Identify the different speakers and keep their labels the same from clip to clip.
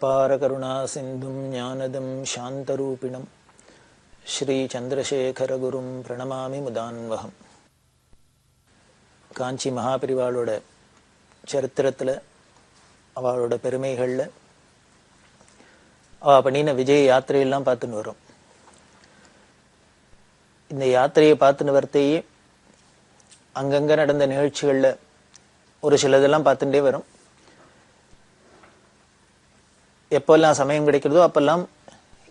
Speaker 1: அபார கருணா சிந்தும் ஞானதம் சாந்தரூபிணம் ஸ்ரீ சந்திரசேகரகுரும் பிரணமாமி முதான்வகம். காஞ்சி மகாபரிவாளோட சரித்திரத்தில் அவளோட பெருமைகளில் அவள் பண்ணின விஜய யாத்திரையெல்லாம் பார்த்துன்னு வரும். இந்த யாத்திரையை பார்த்துன்னு வரத்தையே அங்கங்கே நடந்த நிகழ்ச்சிகளில் ஒரு சிலதெல்லாம் பார்த்துட்டே வரும். எப்போல்லாம் சமயம் கிடைக்கிறதோ அப்பெல்லாம்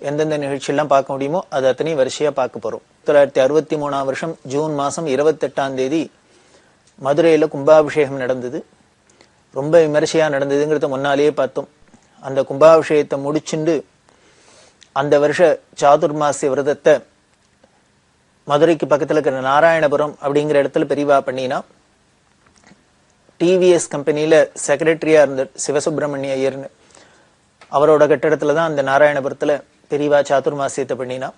Speaker 1: எந்தெந்த நிகழ்ச்சியெல்லாம் பார்க்க முடியுமோ அது அத்தனையும் வரிசையாக பார்க்க போகிறோம். 1963ஆம் வருஷம் ஜூன் மாதம் 28ஆம் தேதி மதுரையில் கும்பாபிஷேகம் நடந்தது. ரொம்ப விமரிசையாக நடந்ததுங்கிறத முன்னாலேயே பார்த்தோம். அந்த கும்பாபிஷேகத்தை முடிச்சுண்டு அந்த வருஷ சாதுர்மாசிய விரதத்தை மதுரைக்கு பக்கத்தில் இருக்கிற நாராயணபுரம் அப்படிங்கிற இடத்துல பெரிவா பண்ணினா, டிவிஎஸ் கம்பெனியில் செக்ரட்டரியாக இருந்த சிவசுப்பிரமணிய ஐயர்னு அவரோட கட்டிடத்துல தான் அந்த நாராயணபுரத்தில் பெரிவா சாதுர்மாசியத்தை பண்ணினா.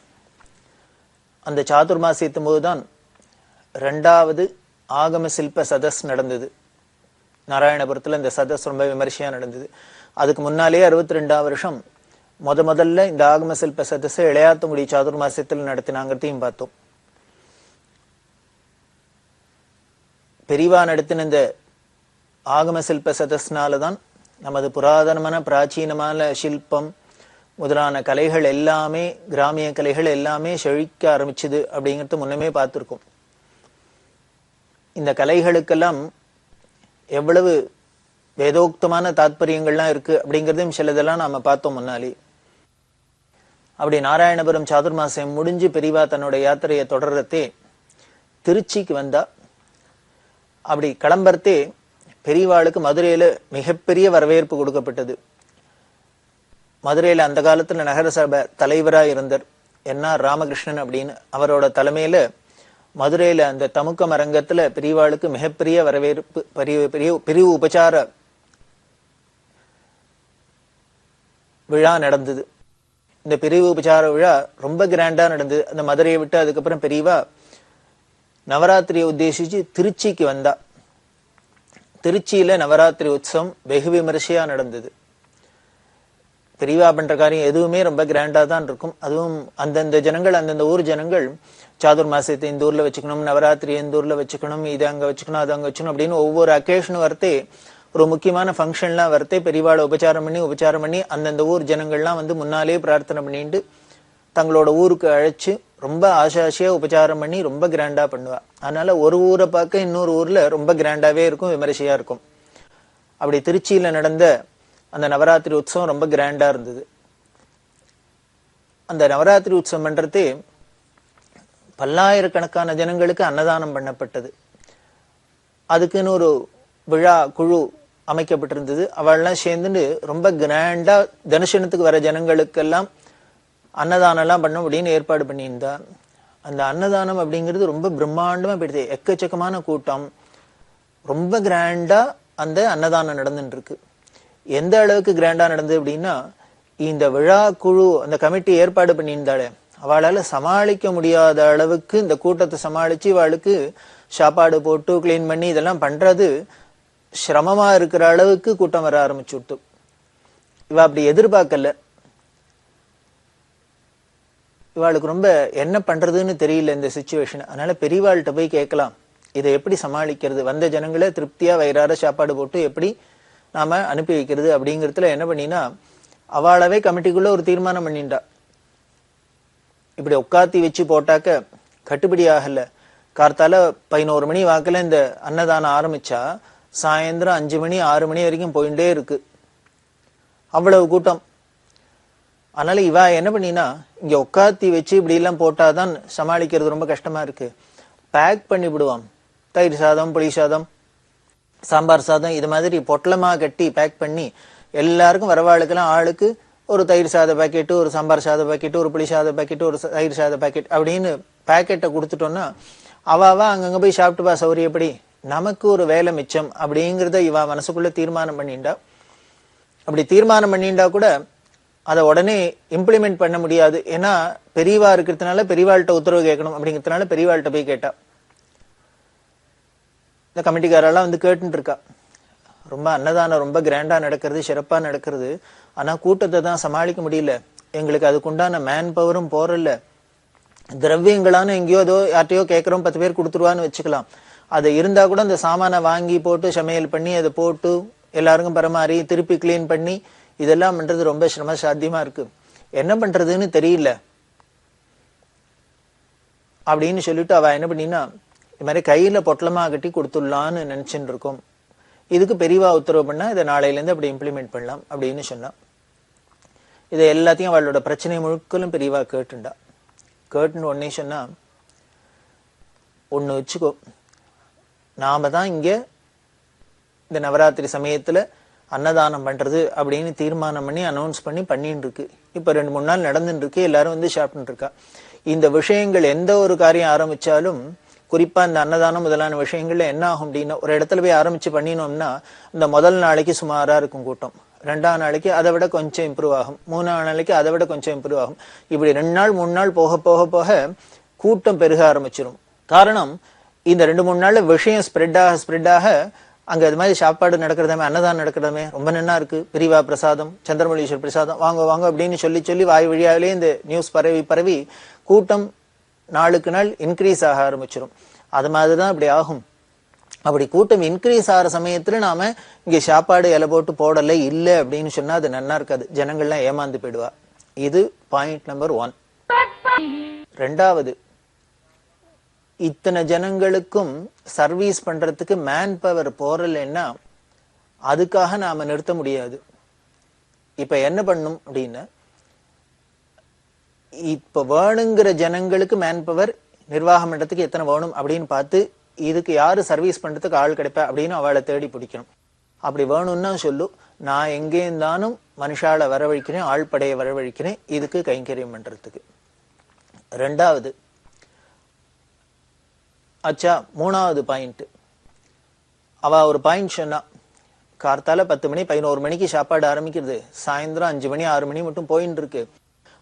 Speaker 1: அந்த சாதுர்மாசியத்தும் போதுதான் 2வது ஆகம சில்ப சதஸ் நடந்தது. நாராயணபுரத்தில் இந்த சதஸ் ரொம்ப விமர்சையா நடந்தது. அதுக்கு முன்னாலேயே 62ஆம் வருஷம் முதல்ல இந்த ஆகம சில்ப சதஸை இளையாத்தங்குடி சாதுர்மாசியத்தில் நடத்தினாங்கிறதையும் பார்த்தோம். பெரிவா நடத்தின இந்த ஆகம சில்ப சதஸ்னாலதான் நமது புராதனமான பிராச்சீனமான சில்பம் முதலான கலைகள் எல்லாமே, கிராமிய கலைகள் எல்லாமே செழிக்க ஆரம்பிச்சுது அப்படிங்கிறது முன்னமே பார்த்துருக்கோம். இந்த கலைகளுக்கெல்லாம் எவ்வளவு வேதோக்தமான தாத்பரியங்கள்லாம் இருக்கு அப்படிங்கிறதையும் சிலதெல்லாம் நாம பார்த்தோம் முன்னாலே. அப்படி நாராயணபுரம் சாதுர்மாசியம் முடிஞ்சு பெரிவா தன்னோட யாத்திரையை தொடர்றதே திருச்சிக்கு வந்தா. அப்படி கிளம்புறதே பெரியவாளுக்கு மதுரையில மிகப்பெரிய வரவேற்பு கொடுக்கப்பட்டது. மதுரையில அந்த காலத்துல நகரசபை தலைவராக இருந்தார் என்ஆர் ராமகிருஷ்ணன் அப்படின்னு. அவரோட தலைமையில மதுரையில அந்த தமுக்க அரங்கத்துல பெரியவாளுக்கு மிகப்பெரிய வரவேற்பு, பிரிவு உபச்சார விழா நடந்தது. இந்த பிரிவு உபச்சார விழா ரொம்ப கிராண்டா நடந்தது. அந்த மதுரையை விட்டு அதுக்கப்புறம் பெரியவா நவராத்திரியை உத்தேசிச்சு திருச்சிக்கு வந்தா. திருச்சியில நவராத்திரி உற்சவம் வெகு விமரிசையா நடந்தது. பெரியவா பண்ற காரியம் எதுவுமே ரொம்ப கிராண்டா தான் இருக்கும். அதுவும் அந்தந்த ஜனங்கள், அந்தந்த ஊர் ஜனங்கள் சாதுர்மாசியத்தை இந்த ஊர்ல வச்சுக்கணும், நவராத்திரி இந்த ஊர்ல வச்சுக்கணும், இது அங்க வச்சுக்கணும், அது அங்க வச்சுக்கணும் அப்படின்னு ஒவ்வொரு அக்கேஷனும் வரத்தே, ஒரு முக்கியமான ஃபங்க்ஷன்லாம் வரத்தே பெரியவாளை உபச்சாரம் பண்ணி அந்தந்த ஊர் ஜனங்கள்லாம் வந்து முன்னாலே பிரார்த்தனை பண்ணிட்டு தங்களோட ஊருக்கு அழைச்சு ரொம்ப ஆசாசியா உபச்சாரம் பண்ணி ரொம்ப கிராண்டா பண்ணுவா. அதனால ஒரு ஊரை பார்க்க இன்னொரு ஊர்ல ரொம்ப கிராண்டாவே இருக்கும், விமரிசையா இருக்கும். அப்படி திருச்சியில நடந்த அந்த நவராத்திரி உற்சவம் ரொம்ப கிராண்டா இருந்தது. அந்த நவராத்திரி உற்சவம் பண்றதே பல்லாயிரக்கணக்கான ஜனங்களுக்கு அன்னதானம் பண்ணப்பட்டது. அதுக்குன்னு ஒரு விழா குழு அமைக்கப்பட்டிருந்தது. அவள்லாம் சேர்ந்துட்டு ரொம்ப கிராண்டா தனுஷனத்துக்கு வர ஜனங்களுக்கெல்லாம் அன்னதானம் எல்லாம் பண்ண அப்படின்னு ஏற்பாடு பண்ணியிருந்தார். அந்த அன்னதானம் அப்படிங்கிறது ரொம்ப பிரம்மாண்டமா போயிடுது. எக்கச்சக்கமான கூட்டம், ரொம்ப கிராண்டா அந்த அன்னதானம் நடந்துட்டு இருக்கு. எந்த அளவுக்கு கிராண்டா நடந்தது அப்படின்னா, இந்த விழா குழு அந்த கமிட்டி ஏற்பாடு பண்ணியிருந்தாலே அவளால சமாளிக்க முடியாத அளவுக்கு இந்த கூட்டத்தை சமாளிச்சு அவளுக்கு சாப்பாடு போட்டு கிளீன் பண்ணி இதெல்லாம் பண்றது சிரமமா இருக்கிற அளவுக்கு கூட்டம் வர ஆரம்பிச்சு விட்டு. இவ அப்படி எதிர்பார்க்கல. இவாளுக்கு ரொம்ப என்ன பண்றதுன்னு தெரியல இந்த சிச்சுவேஷன். அதனால பெரியவாள்கிட்ட போய் கேட்கலாம், இதை எப்படி சமாளிக்கிறது, வந்த ஜனங்களை திருப்தியா வயிறார சாப்பாடு போட்டு எப்படி நாம அனுப்பி வைக்கிறது அப்படிங்கிறதுல என்ன பண்ணினா, அவளவே கமிட்டிக்குள்ள ஒரு தீர்மானம் பண்ணிண்டா. இப்படி உட்காத்தி வச்சு போட்டாக்க கட்டுப்படி ஆகல. கார்த்தால 11 மணி வாக்குல இந்த அன்னதானம் ஆரம்பிச்சா சாயந்தரம் 5 மணி 6 மணி வரைக்கும் போயிட்டே இருக்கு, அவ்வளவு கூட்டம். அதனால இவ என்ன பண்ணினா, இங்க உட்காத்தி வச்சு இப்படி எல்லாம் போட்டாதான் சமாளிக்கிறது ரொம்ப கஷ்டமா இருக்கு, பேக் பண்ணி விடுவான். தயிர் சாதம், புளி சாதம், சாம்பார் சாதம் இது மாதிரி பொட்டலமா கட்டி பேக் பண்ணி எல்லாருக்கும் வரவாளுக்கெல்லாம் ஆளுக்கு ஒரு தயிர் சாத பாக்கெட்டு, ஒரு சாம்பார் சாத பாக்கெட்டு, ஒரு புளி சாத பாக்கெட்டு, ஒரு தயிர் சாத பாக்கெட் அப்படின்னு பேக்கெட்டை கொடுத்துட்டோம்னா அவ அங்கங்க போய் சாப்பிட்டுப்பா சௌரியப்படி, நமக்கு ஒரு வேலை மிச்சம் அப்படிங்கிறத இவ மனசுக்குள்ள தீர்மானம் பண்ணிண்டா. அப்படி தீர்மானம் பண்ணிண்டா கூட அதை உடனே இம்ப்ளிமெண்ட் பண்ண முடியாது. ஏன்னா பெரியவா இருக்கிறதுனால பெரியவாள்கிட்ட உத்தரவு கேட்கணும் அப்படிங்கிறதுனால பெரியவாள்கிட்ட போய் கேட்டா. இந்த கமிட்டிக்காரெல்லாம் வந்து கேட்டுட்டு இருக்கா, ரொம்ப அன்னதானம் ரொம்ப கிராண்டா நடக்கிறது, சிறப்பா நடக்கிறது, ஆனா கூட்டத்தை தான் சமாளிக்க முடியல, எங்களுக்கு அதுக்குண்டான மேன் பவரும் போறல. திரவியங்களான எங்கேயோ ஏதோ யார்ட்டையோ கேட்கறோம், 10 பேர் கொடுத்துருவான்னு வச்சுக்கலாம். அது இருந்தா கூட அந்த சாமானை வாங்கி போட்டு சமையல் பண்ணி அதை போட்டு எல்லாருக்கும் பரமாறி திருப்பி கிளீன் பண்ணி இதெல்லாம் பண்றது ரொம்ப சிரம சாத்தியமா இருக்கு. என்ன பண்றதுன்னு தெரியல அப்படின்னு சொல்லிட்டு அவ என்ன பண்ணினா, இது மாதிரி கையில பொட்டலமா கட்டி கொடுத்துடலான்னு நினைச்சுட்டு இருக்கோம். இதுக்கு பெரியவா உத்தரவு பண்ணா இதை நாளையில இருந்து அப்படி இம்ப்ளிமெண்ட் பண்ணலாம் அப்படின்னு சொன்னா. இதை எல்லாத்தையும் அவளோட பிரச்சனை முழுக்களும் பெரியவா கேட்டுண்டா. கேட்டுன்னு உடனே சொன்னா, ஒண்ணு வச்சுக்கோ, நாம தான் இங்க இந்த நவராத்திரி சமயத்துல அன்னதானம் பண்றது அப்படின்னு தீர்மானம் பண்ணி அனௌன்ஸ் பண்ணிட்டு இருக்கு. இப்ப 2-3 நாள் நடந்துட்டு இருக்கு, எல்லாரும் வந்து சாப்பிட்டு இருக்கா. இந்த விஷயங்கள் எந்த ஒரு காரியம் ஆரம்பிச்சாலும், குறிப்பா இந்த அன்னதானம் முதலான விஷயங்கள்ல என்ன ஆகும் அப்படின்னா, ஒரு இடத்துல போய் ஆரம்பிச்சு பண்ணினோம்னா இந்த முதல் நாளைக்கு சுமாரா இருக்கும் கூட்டம், 2ஆம் நாளைக்கு அதை விட கொஞ்சம் இம்ப்ரூவ் ஆகும், 3ஆம் நாளைக்கு அதை விட கொஞ்சம் இம்ப்ரூவ் ஆகும். இப்படி 2 நாள் 3 நாள் போக போக போக கூட்டம் பெருக ஆரம்பிச்சிடும். காரணம், இந்த 2-3 நாள்ல விஷயம் ஸ்ப்ரெட் ஆக அங்க இது மாதிரி சாப்பாடு நடக்கிறதாமே, அன்னதானம் நடக்கிறதாமே, ரொம்ப நன்னா இருக்கு, பெரியவா பிரசாதம், சந்திரமௌலீஸ்வரர் பிரசாதம், வாங்க வாங்க அப்படின்னு சொல்லி வாய் வழியாலே இந்த நியூஸ் பரவி கூட்டம் நாளுக்கு நாள் இன்க்ரீஸ் ஆக ஆரம்பிச்சிடும். அது மாதிரிதான் அப்படி ஆகும். அப்படி கூட்டம் இன்க்ரீஸ் ஆகிற சமயத்துல நாம இங்க சாப்பாடு இலை போட்டு போடல இல்ல அப்படின்னு சொன்னா அது நன்னா இருக்காது, ஜனங்கள்லாம் ஏமாந்து போயிடுவா. இது பாயிண்ட் நம்பர் 1. 2வது, இத்தனை ஜனங்களுக்கும் சர்வீஸ் பண்றதுக்கு மேன் பவர் போறலைன்னா அதுக்காக நாம நிறுத்த முடியாது. இப்ப என்ன பண்ணும் அப்படின்னா, இப்ப வேணுங்கிற ஜனங்களுக்கு மேன் பவர் நிர்வாகம் பண்றதுக்கு எத்தனை வேணும் அப்படின்னு பார்த்து, இதுக்கு யாரு சர்வீஸ் பண்றதுக்கு ஆள் கிடைப்பா அப்படின்னு அவளை தேடி பிடிக்கணும். அப்படி வேணும்னா சொல்லு, நான் எங்கே இருந்தாலும் மனுஷால வரவழைக்கிறேன், ஆள் படையை வரவழைக்கிறேன் இதுக்கு கைங்கரியம் பண்றதுக்கு. 2வது, அச்சா 3வது பாயிண்ட், அவ ஒரு பாயிண்ட் சொன்னா, கார்த்தால 10 மணி 11 மணிக்கு சாப்பாடு ஆரம்பிக்கிறது, சாயந்தரம் 5 மணி 6 மணி மட்டும் போயின்னு இருக்கு.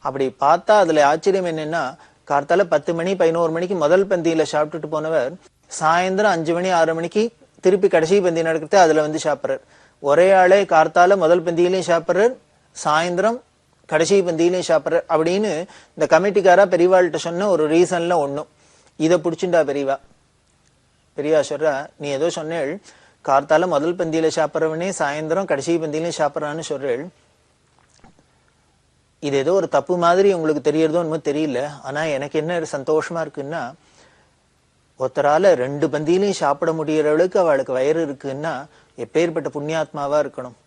Speaker 1: அப்படி பார்த்தா அதுல ஆச்சரியம் என்னன்னா, கார்த்தால 10 மணி 11 மணிக்கு முதல் பந்தியில சாப்பிட்டுட்டு போனவர் சாயந்தரம் 5 மணி 6 மணிக்கு திருப்பி கடைசி பந்தி நடக்கிறது அதுல வந்து சாப்பிட்றார். ஒரே ஆளே கார்த்தால முதல் பந்தியிலையும் சாப்பிட்றார், சாயந்தரம் கடைசி பந்தியிலையும் சாப்பிட்றார் அப்படின்னு இந்த கமிட்டிக்காரா பெரியவாள்கிட்ட சொன்ன ஒரு ரீசன்ல ஒண்ணும். இதை பிடிச்சுண்டா பெரியவா சொல்றா, நீ ஏதோ சொன்னேள், கார்த்தால முதல் பந்தியில சாப்பிட்றவனே சாயந்தரம் கடைசி பந்தியிலையும் சாப்பிட்றான்னு சொல்றேள், இது ஏதோ ஒரு தப்பு மாதிரி உங்களுக்கு தெரியறதோ என்னமோ தெரியல. ஆனா எனக்கு என்ன சந்தோஷமா இருக்குன்னா, ஒருத்தரால 2 பந்தியிலையும் சாப்பிட முடியற அளவுக்கு அவளுக்கு வயிறு இருக்குன்னா எப்பேற்பட்ட புண்ணியாத்மாவா இருக்கணும்.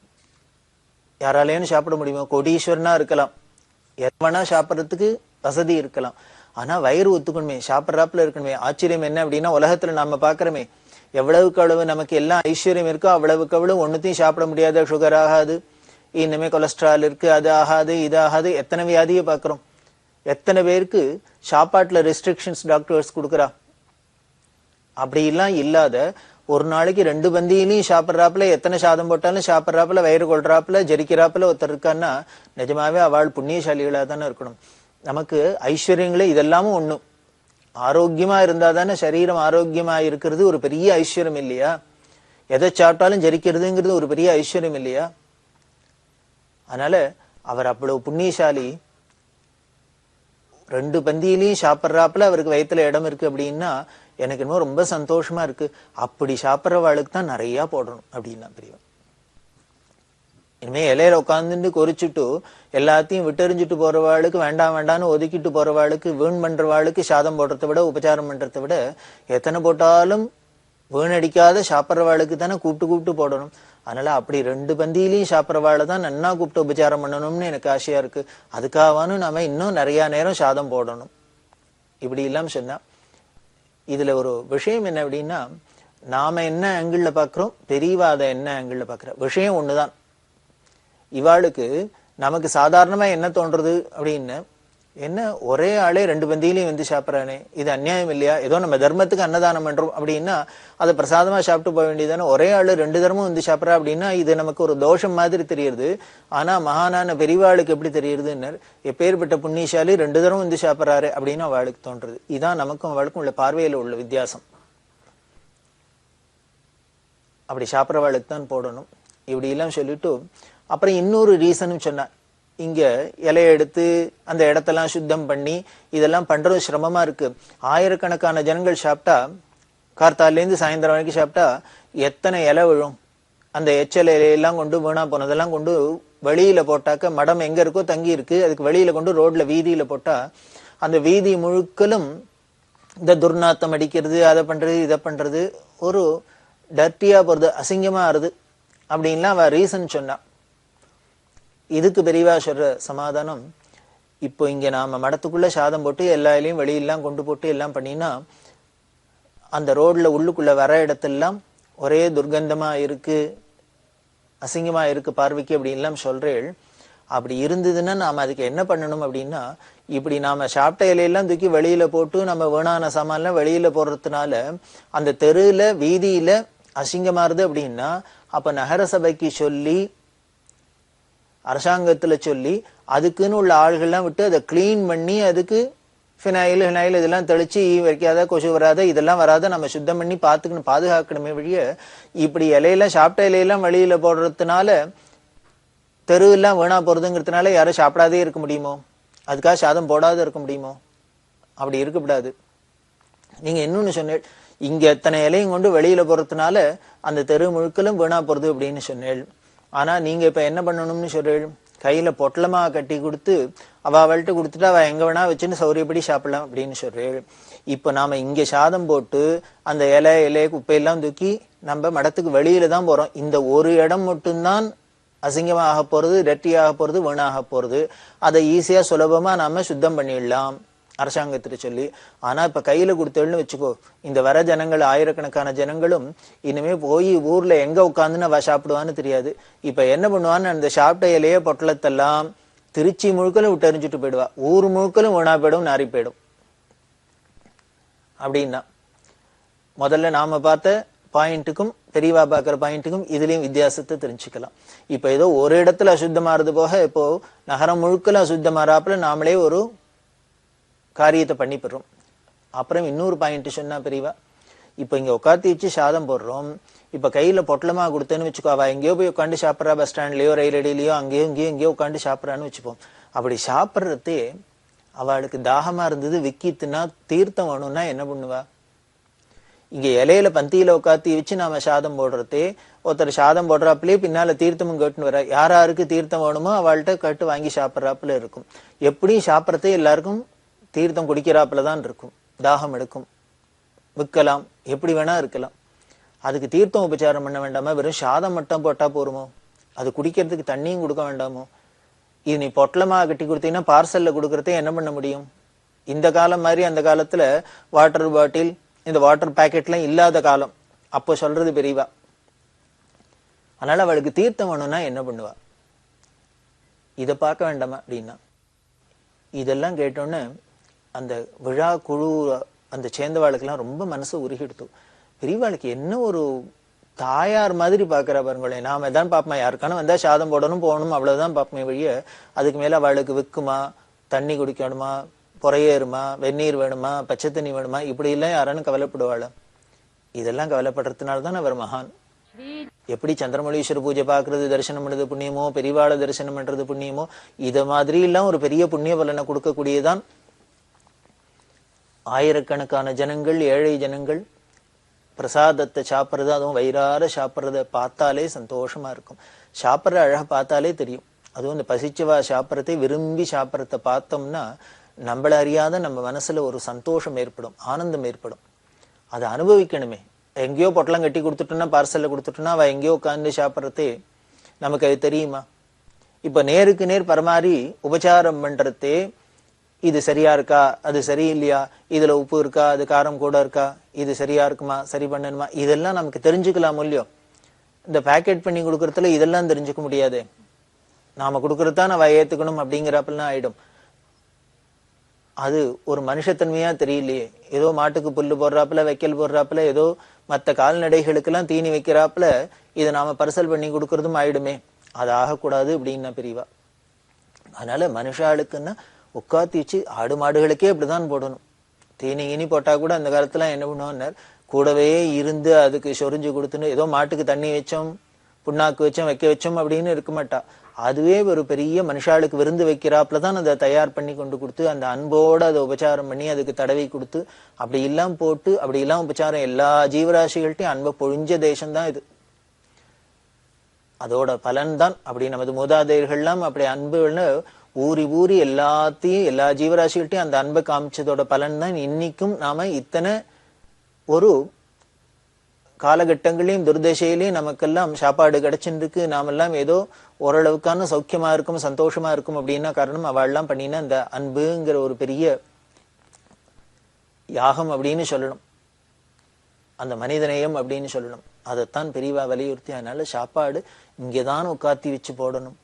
Speaker 1: யாராலேயும் சாப்பிட முடியுமா? கோடீஸ்வரனா இருக்கலாம், எவனா சாப்பிட்றதுக்கு வசதி இருக்கலாம், ஆனா வயிறு ஒத்துக்கணுமே, சாப்பிட்றாப்புல இருக்கணுமே. ஆச்சரியம் என்ன அப்படின்னா, உலகத்துல நாம பாக்குறோமே, எவ்வளவுக்கு அவ்வளவு நமக்கு எல்லாம் ஐஸ்வர்யம் இருக்கோ அவ்வளவுக்கு அவ்வளவு ஒன்னுத்தையும் சாப்பிட முடியாத, சுகர் ஆகாது, இனிமே கொலஸ்ட்ரால் இருக்கு, அது ஆகாது இது ஆகாது, எத்தனை வியாதியை பாக்குறோம். எத்தனை பேருக்கு சாப்பாட்டுல ரெஸ்ட்ரிக்ஷன்ஸ் டாக்டர்ஸ் கொடுக்குறா. அப்படி எல்லாம் இல்லாத ஒரு நாளைக்கு 2 பந்தியிலையும் சாப்பிட்றாப்புல, எத்தனை சாதம் போட்டாலும் சாப்பிட்றாப்புல, வயிறு கொள்றாப்புல, ஜெரிக்கிறாப்புல ஒருத்தர் இருக்கான்னா நிஜமாவே அவள் புண்ணியசாலிகளா தானே இருக்கணும். நமக்கு ஐஸ்வர்யங்களே இதெல்லாமும் ஒண்ணும். ஆரோக்கியமா இருந்தா தானே சரீரம் ஆரோக்கியமா இருக்கிறது ஒரு பெரிய ஐஸ்வர்யம் இல்லையா? எதை சாப்பிட்டாலும் ஜெரிக்கிறதுங்கிறது ஒரு பெரிய ஐஸ்வர்யம் இல்லையா? அதனால அவர் அவ்வளவு புண்ணியசாலி. 2 பந்தியிலையும் சாப்பிட்றாப்புல அவருக்கு வயிற்றுல இடம் இருக்கு அப்படின்னா எனக்கு இன்னும் ரொம்ப சந்தோஷமா இருக்கு. அப்படி சாப்பிட்றவாளுக்கு தான் நிறைய போடணும் அப்படின்னா பெரியவன். இனிமே இலையில உட்காந்துட்டு கொறிச்சுட்டு எல்லாத்தையும் விட்டெறிஞ்சிட்டு போறவாளுக்கு, வேண்டாம் வேண்டான்னு ஒதுக்கிட்டு போறவாளுக்கு, வீண் பண்றவாளுக்கு சாதம் போடுறதை விட உபச்சாரம் பண்றதை விட எத்தனை போட்டாலும் வீணடிக்காத சாப்பிட்றவாளுக்கு தானே கூப்பிட்டு போடணும். அதனால அப்படி 2 பந்தியிலையும் சாப்பிட்றவாளை தான் நன்னா கூப்பிட்டு உபச்சாரம் பண்ணணும்னு எனக்கு ஆசையா இருக்கு. அதுக்காகவானும் நாம இன்னும் நிறைய நேரம் சாதம் போடணும் இப்படி இல்லாம சொன்னா. இதுல ஒரு விஷயம் என்ன அப்படின்னா, நாம என்ன ஆங்கிள் பாக்குறோம், பெரியவா அதை என்ன ஆங்கிள் பாக்குற, விஷயம் ஒண்ணுதான். இவாளுக்கு நமக்கு சாதாரணமா என்ன தோன்றது அப்படின்னு, என்ன ஒரே ஆளே 2 பந்தியிலையும் வந்து சாப்பிட்றானே, இது அநியாயம் இல்லையா? ஏதோ நம்ம தர்மத்துக்கு அன்னதானம் பண்றோம் அப்படின்னா அதை பிரசாதமா சாப்பிட்டு போக வேண்டியதானே. ஒரே ஆளு 2 தர்மம் வந்து சாப்பிட்றா அப்படின்னா இது நமக்கு ஒரு தோஷம் மாதிரி தெரியுது. ஆனா மகானான பெரியவாளுக்கு எப்படி தெரியுதுன்னு, எப்பேற்பட்ட புண்ணியசாலி 2 தர்மம் வந்து சாப்பிட்றாரு அப்படின்னு அவளுக்கு தோன்றது. இதான் நமக்கும் அவளுக்கும் உள்ள பார்வையில உள்ள வித்தியாசம். அப்படி சாப்பிட்றவாளுக்கு தான் போடணும் இப்படி எல்லாம் சொல்லிட்டு அப்புறம் இன்னொரு ரீசனும் சொன்னார். இங்க இலையை எடுத்து அந்த இடத்தெல்லாம் சுத்தம் பண்ணி இதெல்லாம் பண்றது சிரமமா இருக்கு. ஆயிரக்கணக்கான ஜனங்கள் சாப்பிட்டா, கார்த்தால இருந்து சாயந்தரம் வரைக்கும் சாப்பிட்டா எத்தனை இலை விழும். அந்த எச்சல் இலையெல்லாம் கொண்டு வீணா போனதெல்லாம் கொண்டு வெளியில போட்டாக்க மடம் எங்க இருக்கோ தங்கி இருக்கு, அதுக்கு வெளியில கொண்டு ரோட்ல வீதியில போட்டா அந்த வீதி முழுக்கலும் இந்த துர்நாத்தம் அடிக்கிறது, அதை பண்றது இதை பண்றது, ஒரு டர்ட்டியா போறது, அசிங்கமா ஆறுது அப்படின்லாம் அவ ரீசன் சொன்னா. இதுக்கு பெரியவா சொல்ற சமாதானம், இப்போ இங்க நாம மடத்துக்குள்ள சாதம் போட்டு எல்லா இலையும் வெளியெல்லாம் கொண்டு போட்டு எல்லாம் பண்ணினா அந்த ரோட்ல உள்ளுக்குள்ள வர இடத்தெல்லாம் ஒரே துர்கந்தமா இருக்கு, அசிங்கமா இருக்கு பார்வைக்கு அப்படின்லாம் சொல்றேள். அப்படி இருந்ததுன்னா நாம அதுக்கு என்ன பண்ணணும் அப்படின்னா, இப்படி நாம சாப்பிட்ட இலையெல்லாம் தூக்கி வெளியில போட்டு நம்ம வீணான சாமான்லாம் வெளியில போடுறதுனால அந்த தெருல வீதியில அசிங்கமாறுது அப்படின்னா, அப்ப நகரசபைக்கு சொல்லி அரசாங்கத்துல சொல்லி அதுக்குன்னு உள்ள ஆள்கள்லாம் விட்டு அதை கிளீன் பண்ணி அதுக்கு ஃபினாயில் இதெல்லாம் தெளிச்சு வைக்காத, கொசு வராத, இதெல்லாம் வராத நம்ம சுத்தம் பண்ணி பார்த்துக்கணும், பாதுகாக்கணுமே வழிய இப்படி இலையெல்லாம் சாப்பிட்ட இலையெல்லாம் வெளியில போடுறதுனால தெருவெல்லாம் வீணா போறதுங்கிறதுனால யாரும் சாப்பிடாதே இருக்க முடியுமோ? அதுக்காக சாதம் போடாத இருக்க முடியுமோ? அப்படி இருக்கக்கூடாது. நீங்க இன்னொன்னு சொன்னேன், இங்க எத்தனை இலையும் கொண்டு வெளியில போறதுனால அந்த தெரு முழுக்கலும் வீணா போறது அப்படின்னு சொன்னேன். ஆனா நீங்க இப்ப என்ன பண்ணணும்னு சொல்றேன், கையில பொட்டலமா கட்டி கொடுத்து அவள்கிட்ட கொடுத்துட்டு அவ எங்க வேணா வச்சுன்னு சௌரியப்படி சாப்பிடலாம் அப்படின்னு சொல்றேன். இப்ப நாம இங்க சாதம் போட்டு அந்த இலை குப்பையெல்லாம் தூக்கி நம்ம மடத்துக்கு வெளியில தான் போறோம். இந்த ஒரு இடம் மட்டும்தான் அசிங்கமாக போறது, டர்ட்டியாக போறது, வீணாக போறது. அதை ஈஸியா சுலபமா நாம சுத்தம் பண்ணிடலாம் அரசாங்கத்திட்ட சொல்லி. ஆனா இப்ப கையில கொடுத்தேன்னு வச்சுக்கோ, இந்த வர ஜனங்கள் ஆயிரக்கணக்கான ஜனங்களும் இனிமே போய் ஊர்ல எங்க உட்காந்துன்னு அவ சாப்பிடுவான்னு தெரியாது. இப்ப என்ன பண்ணுவான்னு, அந்த சாப்பிட்ட இலையே பொட்டலத்தெல்லாம் திருச்சி முழுக்கலும் விட்டு எறிஞ்சுட்டு போயிடுவா, ஊர் முழுக்கலும் வீணா போயிடும், நாரி போயிடும். அப்படின்னா முதல்ல நாம பார்த்த பாயிண்ட்டுக்கும் பெரியவா பாக்குற பாயிண்ட்டுக்கும் இதுலயும் வித்தியாசத்தை தெரிஞ்சுக்கலாம். இப்ப ஏதோ ஒரு இடத்துல அசுத்தமாறது போக இப்போ நகரம் முழுக்கல அசுத்தமாறாப்புல நாமளே ஒரு காரியத்தை பண்ணி பெறோம். அப்புறம் இன்னொரு பாயிண்ட் சொன்னா பெரியவா, இப்ப இங்க உட்காந்து வச்சு சாதம் போடுறோம். இப்ப கையில பொட்டலமா கொடுத்தேன்னு வச்சுக்கோ, அவ எங்கேயோ போய் உட்காந்து சாப்பிட்றா, பஸ் ஸ்டாண்ட்லயோ ரயில் அடியிலயோ அங்கேயோ எங்கேயோ உட்காந்து சாப்பிட்றான்னு வச்சுப்போம். அப்படி சாப்பிட்றதே அவளுக்கு தாகமா இருந்தது, விக்கித்துனா தீர்த்தம் வேணும்னா என்ன பண்ணுவா? இங்க இலையில பந்தியில உட்காத்தி வச்சு நாம சாதம் போடுறதே, ஒருத்தர் சாதம் போடுறாப்புலயே பின்னால தீர்த்தமும் கேட்டுன்னு வர, யாராருக்கு தீர்த்தம் வேணுமோ அவள்கிட்ட கேட்டு வாங்கி சாப்பிட்றாப்புல இருக்கும். எப்படியும் சாப்பிட்றதே எல்லாருக்கும் தீர்த்தம் குடிக்கிறாப்புலதான் இருக்கும், தாகம் எடுக்கும், விற்கலாம், எப்படி வேணா இருக்கலாம். அதுக்கு தீர்த்தம் உபச்சாரம் பண்ண வேண்டாமா? வெறும் சாதம் மட்டும் போட்டா போருமோ? அது குடிக்கிறதுக்கு தண்ணியும் கொடுக்க வேண்டாமோ? இது நீ பொட்டலமா கட்டி கொடுத்தீங்கன்னா பார்சல்ல கொடுக்கறதே என்ன பண்ண முடியும்? இந்த காலம் மாதிரி அந்த காலத்துல வாட்டர் பாட்டில், இந்த வாட்டர் பேக்கெட்லாம் இல்லாத காலம். அப்போ சொல்றது பெரியவா. அதனால அவளுக்கு தீர்த்தம் வேணும்னா என்ன பண்ணுவா? இதை பார்க்க வேண்டாமா அப்படின்னா, இதெல்லாம் கேட்டோன்னு அந்த விழா குழு அந்த சேர்ந்தவாளுக்கெல்லாம் ரொம்ப மனசு உருகிடுத்து. பெரியவாளுக்கு என்ன ஒரு தாயார் மாதிரி பாக்குறா பாருங்களேன். நாம தான் பாப்போம், யாருக்கான வந்தா சாதம் போடணும் போகணும் அவ்வளவுதான் பாப்போமே வழிய, அதுக்கு மேல அவளுக்கு விற்குமா, தண்ணி குடிக்கணுமா, பொறையேறுமா, வெந்நீர் வேணுமா, பச்சை தண்ணி வேணுமா, இப்படி எல்லாம் யாரானு கவலைப்படுவாள? இதெல்லாம் கவலைப்படுறதுனால்தான் அவர் மகான். எப்படி சந்திரமௌலீஸ்வர பூஜை பாக்குறது தரிசனம் பண்றது புண்ணியமோ, பெரியவாளை தரிசனம் பண்றது புண்ணியமோ, இத மாதிரி எல்லாம் ஒரு பெரிய புண்ணிய பலனை கொடுக்கக்கூடியதான் ஆயிரக்கணக்கான ஜனங்கள், ஏழை ஜனங்கள் பிரசாதத்தை சாப்பிட்றது, அதுவும் வயிறார சாப்பிட்றத பார்த்தாலே சந்தோஷமா இருக்கும். சாப்பிட்ற அழகா பார்த்தாலே தெரியும். அதுவும் இந்த பசிச்சவா சாப்பிட்றதை விரும்பி சாப்பிட்றத பார்த்தோம்னா நம்மள அறியாத நம்ம மனசுல ஒரு சந்தோஷம் ஏற்படும், ஆனந்தம் ஏற்படும். அதை அனுபவிக்கணுமே. எங்கேயோ பொட்டலம் கட்டி கொடுத்துட்டோம்னா, பார்சல்ல கொடுத்துட்டோம்னா அவ எங்கேயோ உட்காந்து சாப்பிட்றதே நமக்கு அது தெரியுமா? இப்ப நேருக்கு நேர் பரமாறி உபச்சாரம் பண்றதே, இது சரியா இருக்கா, அது சரியில்லையா, இதுல உப்பு இருக்கா, அது காரம் கூட இருக்கா, இது சரியா இருக்குமா, சரி பண்ணணுமா, இதெல்லாம் நமக்கு தெரிஞ்சுக்கலாம் இல்லையோ? இந்த பேக்கெட் பண்ணி கொடுக்கறதுல இதெல்லாம் தெரிஞ்சுக்க முடியாது. நாம கொடுக்கறதுதான் அவ ஏத்துக்கணும் அப்படிங்கிறப்பெல்லாம் ஆயிடும். அது ஒரு மனுஷத்தன்மையா தெரியலையே. ஏதோ மாட்டுக்கு புல்லு போடுறாப்புல, வைக்கல் போடுறாப்புல, ஏதோ மற்ற கால்நடைகளுக்கெல்லாம் தீனி வைக்கிறாப்புல இதை நாம பரிசல் பண்ணி கொடுக்கறதும் ஆயிடுமே. அது ஆகக்கூடாது அப்படின்னா பெரியவா. அதனால மனுஷாளுக்குன்னா உட்காத்தி வச்சு, ஆடு மாடுகளுக்கே இப்படிதான் போடணும். தீனி இனி போட்டா கூட அந்த காலத்துல என்ன பண்ணுவோம்னா கூடவே இருந்து அதுக்கு சொரிஞ்சு கொடுத்துன்னு, ஏதோ மாட்டுக்கு தண்ணி வச்சோம், புண்ணாக்கு வச்சோம் வைக்க வச்சோம் அப்படின்னு இருக்க மாட்டா. அதுவே ஒரு பெரிய மனுஷாளுக்கு விருந்து வைக்கிறாப்புலதான் அதை தயார் பண்ணி கொண்டு கொடுத்து அந்த அன்போட அதை உபச்சாரம் பண்ணி அதுக்கு தடவி கொடுத்து அப்படி எல்லாம் போட்டு அப்படி எல்லாம் உபச்சாரம் எல்லா ஜீவராசிகள்ட்டையும் அன்பை பொழிஞ்ச தேசம்தான் இது. அதோட பலன்தான் அப்படி நமது மூதாதையர்கள்லாம் அப்படி அன்புன்னு ஊறி ஊறி எல்லாத்தையும் எல்லா ஜீவராசிகள்ட்டையும் அந்த அன்பை காமிச்சதோட பலன் தான் இன்னைக்கும் நாம இத்தனை ஒரு காலகட்டங்களையும் துர்தசையிலையும் நமக்கெல்லாம் சாப்பாடு கிடைச்சிருக்கு, நாமெல்லாம் ஏதோ ஓரளவுக்கான சௌக்கியமா இருக்கும் சந்தோஷமா இருக்கும் அப்படின்னா காரணம் அவள்லாம் பண்ணினா அந்த அன்புங்கிற ஒரு பெரிய யாகம் அப்படின்னு சொல்லணும், அந்த மனிதநேயம் அப்படின்னு சொல்லணும். அதைத்தான் பெரியவா வலியுறுத்தி அதனால சாப்பாடு இங்கேதான் உட்காத்தி வச்சு போடணும்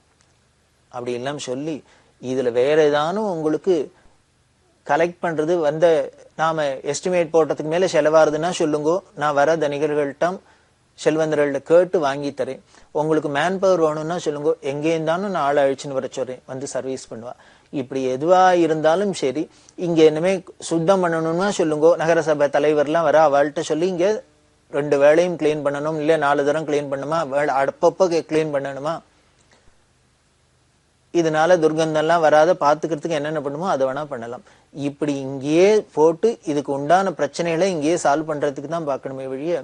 Speaker 1: அப்படி எல்லாம் சொல்லி இதுல வேற ஏதானும் உங்களுக்கு கலெக்ட் பண்றது வந்த நாம எஸ்டிமேட் போட்டதுக்கு மேல செலவாருதுன்னா சொல்லுங்க, நான் வர தனிகர்கள்ட்டம் செல்வந்தர்கள்ட்ட கேட்டு வாங்கி தரேன். உங்களுக்கு மேன் பவர் வேணும்னா சொல்லுங்க, எங்கே இருந்தாலும் நான் ஆளை அழிச்சுன்னு வர சொல்றேன், வந்து சர்வீஸ் பண்ணுவா. இப்படி எதுவா இருந்தாலும் சரி இங்க இனிமே சுத்தம் பண்ணணும்னா சொல்லுங்க, நகரசபை தலைவர்லாம் வர அவள்கிட்ட சொல்லி இங்க 2 வேளையும் கிளீன் பண்ணணும், இல்ல 4 தரம் கிளீன் பண்ணுமா, அப்பப்போ கிளீன் பண்ணணுமா, இதனால துர்கந்தம்லாம் வராத பாத்துக்கிறதுக்கு என்னென்ன பண்ணுமோ அதை வேணா பண்ணலாம். இப்படி இங்கேயே போட்டு இதுக்கு உண்டான பிரச்சனைகளை இங்கேயே சால்வ் பண்றதுக்கு தான் பார்க்கணுமே வழிய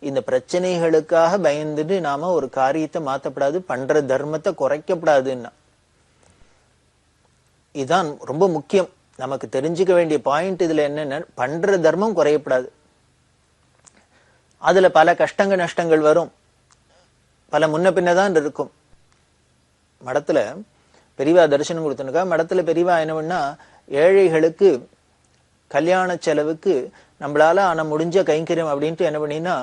Speaker 1: இந்த பிரச்சனைகளுக்காக பயந்துட்டு நாம ஒரு காரியத்தை மாத்தப்படாது, பண்ற தர்மத்தை குறைக்கப்படாதுன்னா இதுதான் ரொம்ப முக்கியம். நமக்கு தெரிஞ்சுக்க வேண்டிய பாயிண்ட் இதுல என்னன்னா பண்ற தர்மம் குறையப்படாது. அதுல பல கஷ்டங்கள் நஷ்டங்கள் வரும், பல முன்ன பின்னதான் இருக்கும். மடத்துல பெரியவா தரிசனம் கொடுத்தனுக்கா மடத்துல பெரியவா என்ன பண்ணா ஏழைகளுக்கு கல்யாண செலவுக்கு நம்மளால ஆன முடிஞ்ச கைங்கரியம் அப்படின்ட்டு என்ன பண்ணினா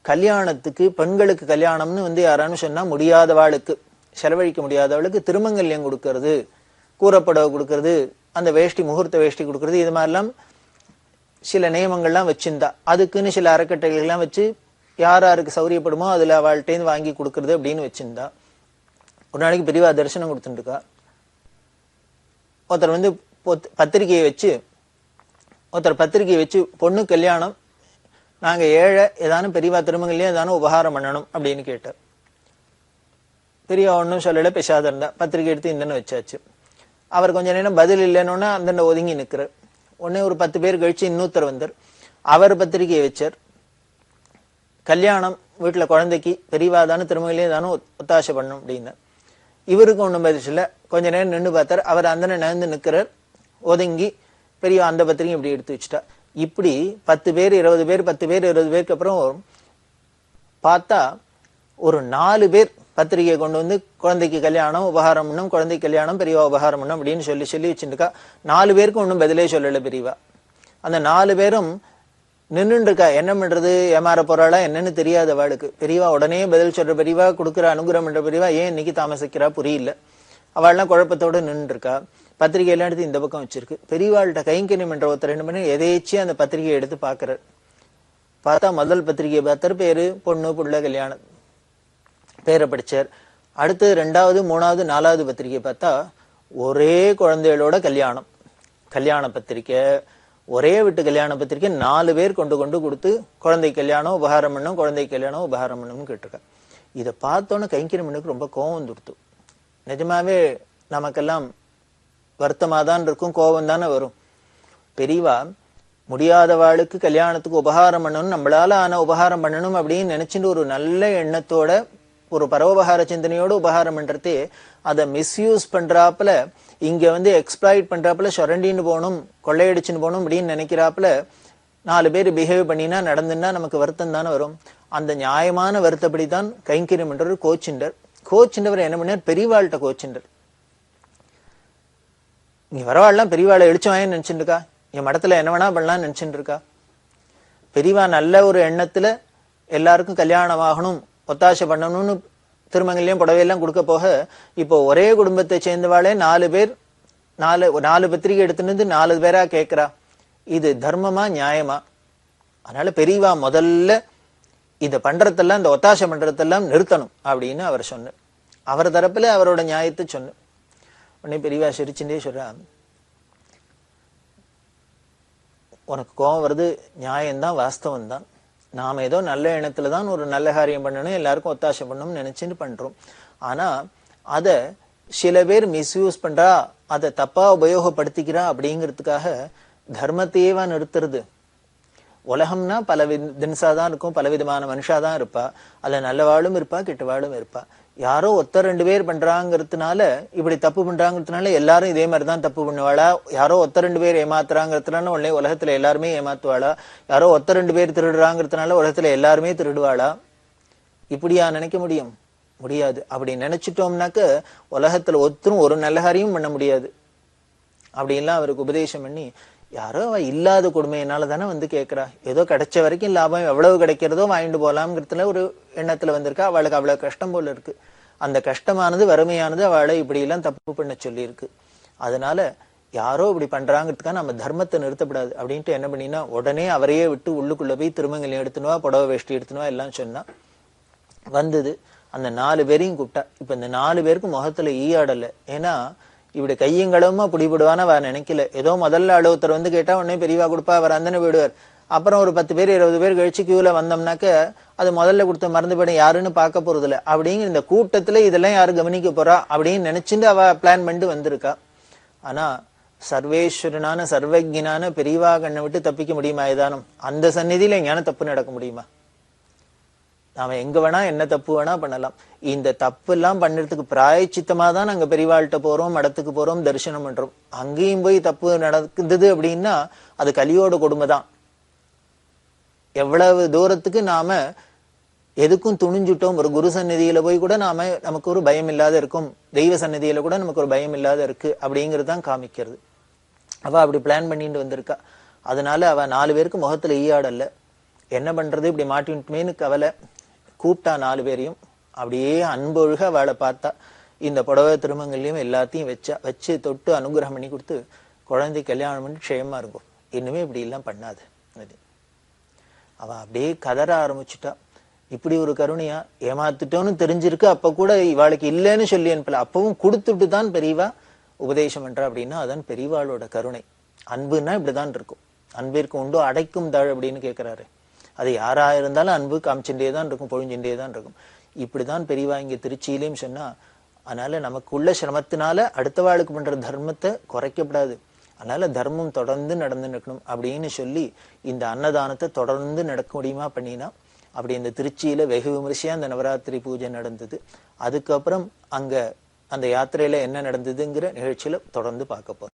Speaker 1: கல்யாணத்துக்கு பெண்களுக்கு கல்யாணம்னு வந்து யாரானு சொன்னா முடியாதவாளுக்கு செலவழிக்க முடியாதவளுக்கு திருமங்கல்யம் கொடுக்கறது, கூறப்படவை கொடுக்கறது, அந்த வேஷ்டி முகூர்த்த வேஷ்டி கொடுக்கறது, இது மாதிரிலாம் சில நியமங்கள்லாம் வச்சிருந்தா. அதுக்குன்னு சில அறக்கட்டைகள்லாம் வச்சு யார் யாருக்கு சௌரியப்படுமோ அதுல அவள்கிட்டேருந்து வாங்கி கொடுக்கறது அப்படின்னு வச்சிருந்தா. ஒரு நாளைக்கு பெரியவா தரிசனம் கொடுத்துட்டு இருக்கா. ஒருத்தர் வந்து பத்திரிகையை வச்சு பொண்ணு கல்யாணம், நாங்க ஏழை, ஏதானும் பெரியவா திருமங்கல்யம் ஏதானும் உபகாரம் பண்ணணும் அப்படின்னு கேட்டார். பெரியவா ஒன்னும் சொல்லல, பேசாத இருந்தா. பத்திரிகை எடுத்து இந்தன்னு வச்சாச்சு. அவர் கொஞ்ச நேரம் பதில் இல்லைன்னு அந்த ஒதுங்கி நிக்கிறார். உடனே ஒரு 10 பேர் கழிச்சு இன்னொருத்தர் வந்தார். அவர் பத்திரிகையை வச்சார். கல்யாணம் வீட்டுல குழந்தைக்கு பெரியவா தானே திருமங்கல்யம் ஏதானும் ஒத்தாசை பண்ணும் அப்படின்னு. இவருக்கு ஒண்ணும் பதில். கொஞ்ச நேரம் நின்று பார்த்தார். அவர் அந்த நகர்ந்து நிற்கிறார், ஒதுங்கி. பெரிய அந்த பத்திரிகை இப்படி எடுத்து வச்சுட்டா. இப்படி 10 பேர் 20 பேர் 10 பேர் 20 பேருக்கு அப்புறம் பார்த்தா ஒரு 4 பேர் பத்திரிகையை கொண்டு வந்து குழந்தைக்கு கல்யாணம் உபகாரம் பண்ணும், குழந்தைக்கு கல்யாணம் பெரியவா உபகாரம் பண்ணும் அப்படின்னு சொல்லி வச்சுருக்கா. 4 பேருக்கு ஒன்றும் பதிலே சொல்லல பெரியவா. அந்த 4 பேரும் நின்றுட்டு இருக்கா. என்ன பண்றது, ஏமாற போறாளா என்னன்னு தெரியாத அவளுக்கு. பெரியவா உடனே பதில் சொல்ற பெரியவா, கொடுக்குற அனுகிரகம் பண்ற பெரியவா ஏன் இன்னைக்கு தாமசிக்கிறா புரியல. அவள்லாம் குழப்பத்தோட நின்று இருக்கா. பத்திரிகை எல்லாம் எடுத்து இந்த பக்கம் வச்சிருக்கு. பெரியவாள்கிட்ட கைங்கரியம் என்ற ஒருத்தர் என்ன பண்ணி எதேச்சியா அந்த பத்திரிகையை எடுத்து பாக்குறாரு. பார்த்தா முதல் பத்திரிகையை பார்த்தாரு, பேரு பொண்ணு புள்ள கல்யாணம், பேரை படிச்சார். அடுத்து 2வது 3வது 4வது பத்திரிகை பார்த்தா ஒரே குழந்தைகளோட கல்யாணம், கல்யாண பத்திரிக்கை, ஒரே வீட்டு கல்யாண பத்திரிக்கை 4 பேர் கொண்டு கொடுத்து குழந்தை கல்யாணம் உபகாரம் பண்ணும், குழந்தை கல்யாணம் உபகாரம் பண்ணும்னு கேட்டிருக்க. இதை பார்த்தோன்னு கைங்கரியம் பண்ணுக்கு ரொம்ப கோபம் வந்துடுத்து. நிஜமாவே நமக்கெல்லாம் வருத்தமாதான் இருக்கும், கோபம் தானே வரும். பெரியவா முடியாதவாளுக்கு கல்யாணத்துக்கு உபகாரம் பண்ணணும், நம்மளால ஆன உபகாரம் பண்ணணும் அப்படின்னு நினைச்சுட்டு ஒரு நல்ல எண்ணத்தோட ஒரு பரோபகார சிந்தனையோட உபகாரம் பண்றதே அதை மிஸ்யூஸ் பண்றாப்புல, இங்க வந்து எக்ஸ்பிளாய்ட் பண்றாப்புல, சொரண்டின்னு போகணும் கொள்ளையடிச்சுன்னு போகணும் அப்படின்னு நினைக்கிறாப்புல 4 பேர் பிஹேவ் பண்ணினா நடந்துன்னா நமக்கு வருத்தம் தானே வரும். அந்த நியாயமான வருத்தப்படிதான் கைங்கரியம் பண்ற கோச்சிண்டவர் என்ன பண்ணார், பெரியவாள்கிட்ட கோச்சிண்டர். நீ வரவாள்லாம் பெரியவாளை எழுச்சுவாயன்னு நினைச்சுட்டு இருக்கா, என் மடத்துல என்ன வேணா பண்ணலாம்னு நினைச்சுட்டு இருக்கா. பெரியவா நல்ல ஒரு எண்ணத்துல எல்லாருக்கும் கல்யாணம் ஆகணும் ஒத்தாசை பண்ணணும்னு திருமங்கல்யம் புடவையெல்லாம் கொடுக்க போக இப்போ ஒரே குடும்பத்தை சேர்ந்தவாளே 4 பேர் 4 பத்திரிகை எடுத்துன்னு 4 பேரா கேட்கிறா. இது தர்மமா நியாயமா? அதனால பெரியவா முதல்ல இத பண்றதெல்லாம், இந்த ஒத்தாசை பண்றதெல்லாம் நிறுத்தணும் அப்படின்னு அவர் சொன்னார். அவர் தரப்புல அவரோட நியாயத்தை சொன்ன உடனே பெரியவா சிரிச்சுட்டே சொல்றா, உனக்கு கோபம் வருது, நியாயம்தான், வாஸ்தவம் தான். நாம ஏதோ நல்ல எண்ணத்துலதான் ஒரு நல்ல காரியம் பண்ணணும், எல்லாருக்கும் ஒத்தாசை பண்ணணும்னு நினைச்சுட்டு பண்றோம். ஆனா அத சில பேர் மிஸ்யூஸ் பண்றா, அதை தப்பா உபயோகப்படுத்திக்கிறா அப்படிங்கிறதுக்காக தர்மத்தையேவா நிறுத்துறது? உலகம்னா பல தினசாதான் இருக்கும், பலவிதமான மனுஷாதான் இருப்பா. அதுல நல்லவாளும் இருப்பா, கெட்டவாளும் இருப்பா. யாரோ ஒருத்தர் 2 பேர் பண்றாங்கிறதுனால, இப்படி தப்பு பண்றாங்கிறதுனால எல்லாரும் இதே மாதிரிதான் தப்பு பண்ணுவாளா? யாரோ ஒருத்தர் 2 பேர் ஏமாத்துறாங்கிறதுனால உடனே உலகத்துல எல்லாருமே ஏமாத்துவாளா? யாரோ ஒருத்தர் 2 பேர் திருடுறாங்கிறதுனால உலகத்துல எல்லாருமே திருடுவாளா? இப்படியா நினைக்க முடியும்? முடியாது. அப்படி நினைச்சிட்டோம்னாக்க உலகத்துல ஒருத்தரும் ஒரு நல்ல காரியம் பண்ண முடியாது. அப்படின்லாம் அவருக்கு உபதேசம் பண்ணி, யாரோ அவ இல்லாத கொடுமையினால தானே வந்து கேட்கிறா, ஏதோ கிடைச்ச வரைக்கும் லாபம் எவ்வளவு கிடைக்கிறதோ வாங்கிட்டு போலாம்ங்கிறதுல ஒரு எண்ணத்துல வந்திருக்கா. அவளுக்கு அவ்வளவு கஷ்டம் போல இருக்கு. அந்த கஷ்டமானது, வறுமையானது அவளை இப்படி எல்லாம் தப்பு பண்ண சொல்லி இருக்கு. அதனால யாரோ இப்படி பண்றாங்கிறதுக்காக நம்ம தர்மத்தை நிறுத்தப்படாது அப்படின்ட்டு என்ன பண்ணினா, உடனே அவரையே விட்டு உள்ளுக்குள்ள போய் திருமங்கலம் எடுத்துனுவா, புடவை வேஷ்டி எடுத்துனுவா எல்லாம் சொன்னா. வந்தது. அந்த 4 பேரையும் கூப்பிட்டா. இப்ப இந்த 4 பேருக்கு முகத்துல ஈயாடல. ஏன்னா இப்படி கையங்களமா பிடிபடுவான்னு அவ நினைக்கல. ஏதோ முதல்ல ஒருத்தர் வந்து கேட்டா உடனே பெரியவா கொடுப்பா, அவர் அந்தன போயிடுவார். அப்புறம் ஒரு 10 பேர் 20 பேர் கழிச்சு கியூல வந்தோம்னாக்க அது முதல்ல கொடுத்த மருந்து படம் யாருன்னு பார்க்க போறது இல்ல. அப்படிங்கிற இந்த கூட்டத்துல இதெல்லாம் யாரு கவனிக்க போறா அப்படின்னு நினைச்சுட்டு அவ பிளான் பண்ணிட்டு வந்திருக்கா. ஆனா சர்வேஸ்வரனான சர்வஜனான பெரியவா கண்ணை விட்டு தப்பிக்க முடியுமா? ஏதானும் அந்த சந்நிதியில எங்கேயான தப்பு நடக்க முடியுமா? நாம எங்க வேணா என்ன தப்பு வேணா பண்ணலாம். இந்த தப்பு எல்லாம் பண்றதுக்கு பிராயச்சித்தமா தான் நாங்க பெரியவாள்கிட்ட போறோம், மடத்துக்கு போறோம், தரிசனம் பண்றோம். அங்கேயும் போய் தப்பு நடக்குது அப்படின்னா அது கலியோட கொடுமைதான். எவ்வளவு தூரத்துக்கு நாம எதுக்கும் துணிஞ்சுட்டோம். ஒரு குரு சந்நிதியில போய் கூட நமக்கு ஒரு பயம் இல்லாத இருக்கும், தெய்வ சந்நிதியில கூட நமக்கு ஒரு பயம் இல்லாத இருக்கு அப்படிங்கிறது தான் காமிக்கிறது. அவ அப்படி பிளான் பண்ணிட்டு வந்திருக்கா. அதனால அவ 4 பேருக்கு முகத்துல ஈயாடல்ல. என்ன பண்றது, இப்படி மாட்டின்ட்டுமேனு கவலை. கூப்பிட்டா 4 பேரையும். அப்படியே அன்பொழுக அவளை பார்த்தா. இந்த புடவை திருமங்கல்யம் எல்லாத்தையும் வச்சு தொட்டு அனுகிரகம் பண்ணி கொடுத்து, குழந்தை கல்யாணம் பண்ணி க்ஷேமா இருக்கும், இன்னுமே இப்படி எல்லாம் பண்ணாது. அவ அப்படியே கதற ஆரம்பிச்சுட்டா. இப்படி ஒரு கருணையா, ஏமாத்துட்டோன்னு தெரிஞ்சிருக்கு, அப்ப கூட இவாளுக்கு இல்லைன்னு சொல்லி அனுப்பல, அப்பவும் கொடுத்துட்டு தான் பெரியவா உபதேசம் பண்றா. அப்படின்னா அதான் பெரியவாளோட கருணை. அன்புன்னா இப்படிதான் இருக்கும். அன்பிற்கு உண்டோ அடைக்கும் தாழ் அப்படின்னு கேட்கிறாரு. அது யாரா இருந்தாலும் அன்பு காமிச்சுட்டே தான் இருக்கும், பொழிஞ்சுட்டே தான் இருக்கும். இப்படிதான் பெரியவா இங்க திருச்சியிலையும் சொன்னா. அதனால நமக்குள்ள சிரமத்தினால அடுத்த வாழ்க்கை பண்ற தர்மத்தை குறைக்கப்படாது. அதனால தர்மம் தொடர்ந்து நடந்து நிற்கணும் அப்படின்னு சொல்லி இந்த அன்னதானத்தை தொடர்ந்து நடக்க முடியுமா பண்ணினா. அப்படி இந்த திருச்சியில வெகு விமரிசையா அந்த நவராத்திரி பூஜை நடந்தது. அதுக்கப்புறம் அங்க அந்த யாத்திரையில என்ன நடந்ததுங்கிற நிகழ்ச்சியில தொடர்ந்து பார்க்க போறோம்.